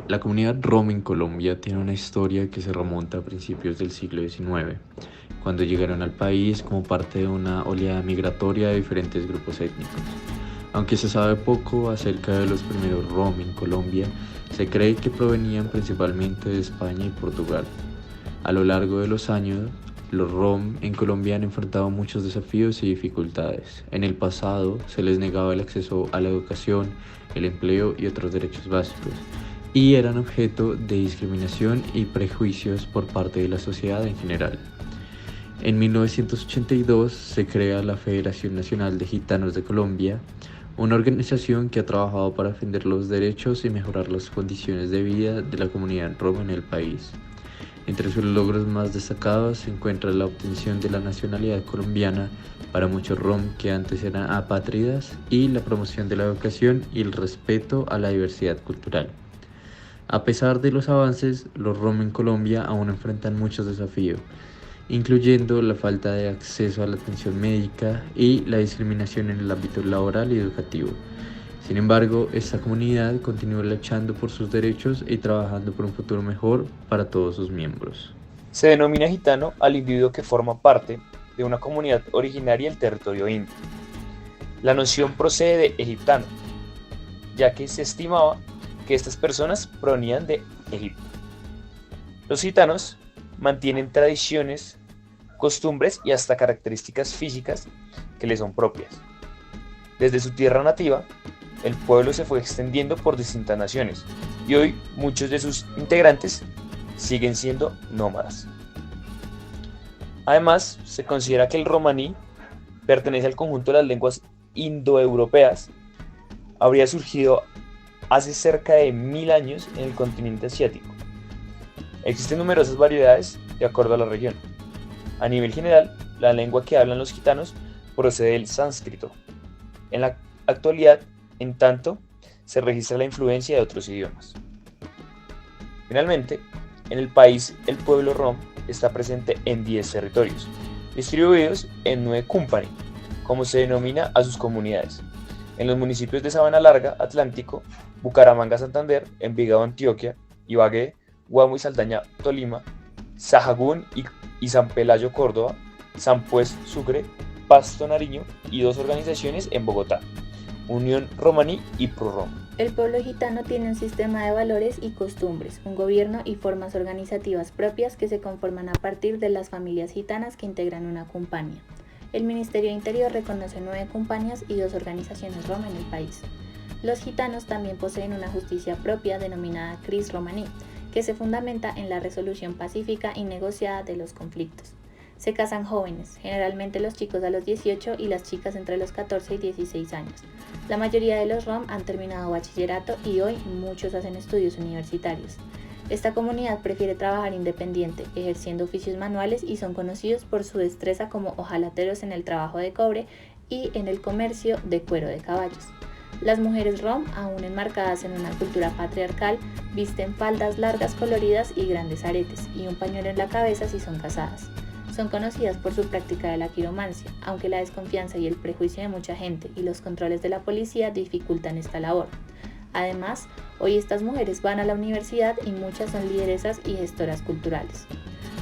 La comunidad rom en Colombia tiene una historia que se remonta a principios del siglo XIX, cuando llegaron al país como parte de una oleada migratoria de diferentes grupos étnicos. Aunque se sabe poco acerca de los primeros rom en Colombia, se cree que provenían principalmente de España y Portugal. A lo largo de los años, los rom en Colombia han enfrentado muchos desafíos y dificultades. En el pasado se les negaba el acceso a la educación, el empleo y otros derechos básicos, y eran objeto de discriminación y prejuicios por parte de la sociedad en general. En 1982 se crea la Federación Nacional de Gitanos de Colombia, una organización que ha trabajado para defender los derechos y mejorar las condiciones de vida de la comunidad rom en el país. Entre sus logros más destacados se encuentra la obtención de la nacionalidad colombiana para muchos rom que antes eran apátridas y la promoción de la educación y el respeto a la diversidad cultural. A pesar de los avances, los rom en Colombia aún enfrentan muchos desafíos, incluyendo la falta de acceso a la atención médica y la discriminación en el ámbito laboral y educativo. Sin embargo, esta comunidad continúa luchando por sus derechos y trabajando por un futuro mejor para todos sus miembros. Se denomina gitano al individuo que forma parte de una comunidad originaria del territorio indio. La noción procede de egiptano, ya que se estimaba que estas personas provenían de Egipto. Los gitanos mantienen tradiciones, costumbres y hasta características físicas que les son propias. Desde su tierra nativa, el pueblo se fue extendiendo por distintas naciones y hoy muchos de sus integrantes siguen siendo nómadas. Además, se considera que el romaní pertenece al conjunto de las lenguas indoeuropeas. Habría surgido hace cerca de 1000 años en el continente asiático. Existen numerosas variedades de acuerdo a la región. A nivel general, la lengua que hablan los gitanos procede del sánscrito. En la actualidad, en tanto, se registra la influencia de otros idiomas. Finalmente, en el país el pueblo rom está presente en 10 territorios, distribuidos en 9 cúmpani, como se denomina a sus comunidades, en los municipios de Sabana Larga, Atlántico, Bucaramanga, Santander, Envigado, Antioquia, Ibagué, Guamo y Saldaña, Tolima, Sahagún y San Pelayo, Córdoba, San Pues, Sucre, Pasto, Nariño y 2 organizaciones en Bogotá, Unión Romaní y ProRom. El pueblo gitano tiene un sistema de valores y costumbres, un gobierno y formas organizativas propias que se conforman a partir de las familias gitanas que integran una cumpania. El Ministerio de Interior reconoce 9 cumpanias y 2 organizaciones rom en el país. Los gitanos también poseen una justicia propia denominada Cris Romaní, que se fundamenta en la resolución pacífica y negociada de los conflictos. Se casan jóvenes, generalmente los chicos a los 18 y las chicas entre los 14 y 16 años. La mayoría de los rom han terminado bachillerato y hoy muchos hacen estudios universitarios. Esta comunidad prefiere trabajar independiente, ejerciendo oficios manuales y son conocidos por su destreza como hojalateros en el trabajo de cobre y en el comercio de cuero de caballos. Las mujeres rom, aún enmarcadas en una cultura patriarcal, visten faldas largas coloridas y grandes aretes y un pañuelo en la cabeza si son casadas. Son conocidas por su práctica de la quiromancia, aunque la desconfianza y el prejuicio de mucha gente y los controles de la policía dificultan esta labor. Además, hoy estas mujeres van a la universidad y muchas son lideresas y gestoras culturales.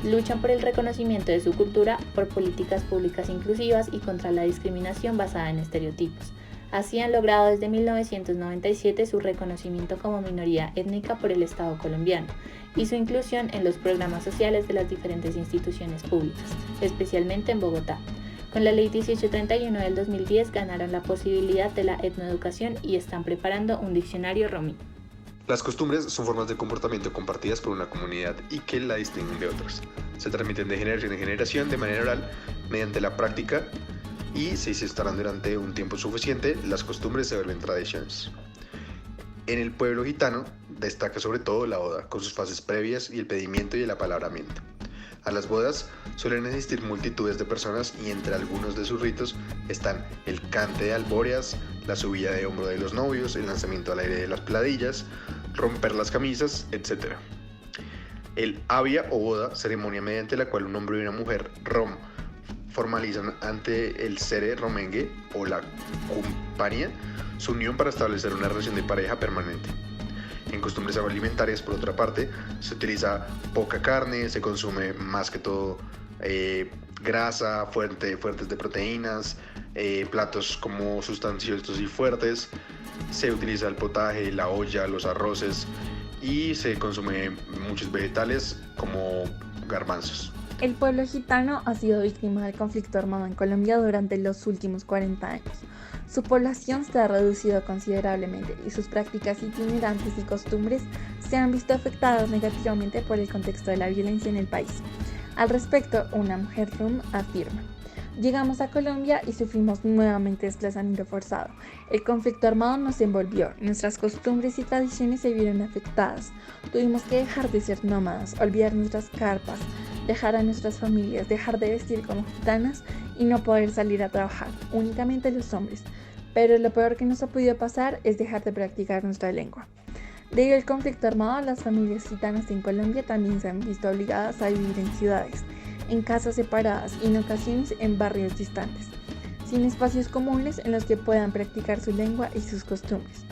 Luchan por el reconocimiento de su cultura, por políticas públicas inclusivas y contra la discriminación basada en estereotipos. Así han logrado desde 1997 su reconocimiento como minoría étnica por el Estado colombiano y su inclusión en los programas sociales de las diferentes instituciones públicas, especialmente en Bogotá. Con la Ley 1831 del 2010 ganaron la posibilidad de la etnoeducación y están preparando un diccionario romí. Las costumbres son formas de comportamiento compartidas por una comunidad y que la distinguen de otras. Se transmiten de generación en generación de manera oral mediante la práctica y si se instalan durante un tiempo suficiente, las costumbres se vuelven tradiciones. En el pueblo gitano destaca sobre todo la boda, con sus fases previas y el pedimiento y el apalabramiento. A las bodas suelen asistir multitudes de personas y entre algunos de sus ritos están el cante de albóreas, la subida de hombro de los novios, el lanzamiento al aire de las pladillas, romper las camisas, etc. El avia o boda, ceremonia mediante la cual un hombre y una mujer rom formalizan ante el sere romengue o la cumpania su unión para establecer una relación de pareja permanente. En costumbres alimentarias, por otra parte, se utiliza poca carne, se consume más que todo grasa, fuentes de proteínas, platos como sustanciosos y fuertes. Se utiliza el potaje, la olla, los arroces y se consume muchos vegetales como garbanzos. El pueblo gitano ha sido víctima del conflicto armado en Colombia durante los últimos 40 años. Su población se ha reducido considerablemente y sus prácticas itinerantes y costumbres se han visto afectadas negativamente por el contexto de la violencia en el país. Al respecto, una mujer rum afirma: llegamos a Colombia y sufrimos nuevamente desplazamiento forzado. El conflicto armado nos envolvió, nuestras costumbres y tradiciones se vieron afectadas. Tuvimos que dejar de ser nómadas, olvidar nuestras carpas, dejar a nuestras familias, dejar de vestir como gitanas y no poder salir a trabajar, únicamente los hombres. Pero lo peor que nos ha podido pasar es dejar de practicar nuestra lengua. Debido al conflicto armado, las familias gitanas en Colombia también se han visto obligadas a vivir en ciudades, en casas separadas y en ocasiones en barrios distantes, sin espacios comunes en los que puedan practicar su lengua y sus costumbres.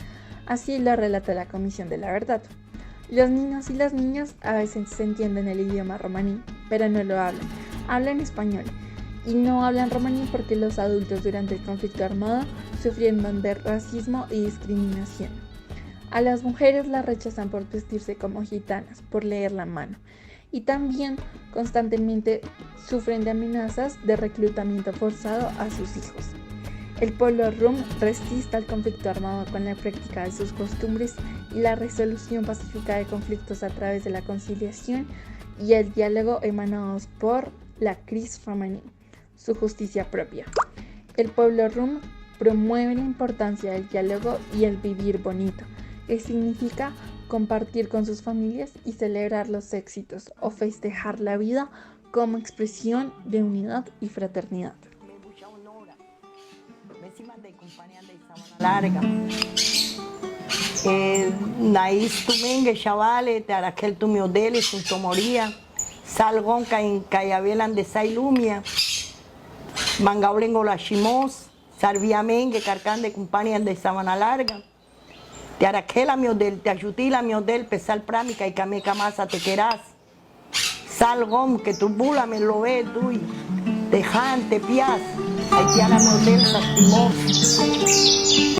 Así lo relata la Comisión de la Verdad. Los niños y las niñas a veces se entienden el idioma romaní, pero no lo hablan español. Y no hablan romaní porque los adultos durante el conflicto armado sufrieron de racismo y discriminación. A las mujeres las rechazan por vestirse como gitanas, por leer la mano. Y también constantemente sufren de amenazas de reclutamiento forzado a sus hijos. El pueblo rum resiste al conflicto armado con la práctica de sus costumbres y la resolución pacífica de conflictos a través de la conciliación y el diálogo emanados por la Cris romaní, su justicia propia. El pueblo rum promueve la importancia del diálogo y el vivir bonito, que significa compartir con sus familias y celebrar los éxitos o festejar la vida como expresión de unidad y fraternidad. Larga. Nais Tumengue, chavales, te araquel tu miodele, su tomoría, salgon cayabelan de sailumia, mangaulengo la chimos, sarviamengue, carcán de compañía de Sabana Larga. Te araquela miodel, te ayutila miodel, pesal prámica y cameca masa te querás. Salgom, que tu bula me lo ve, tú, te jan, te pias, hay que a la miodel, sastimos.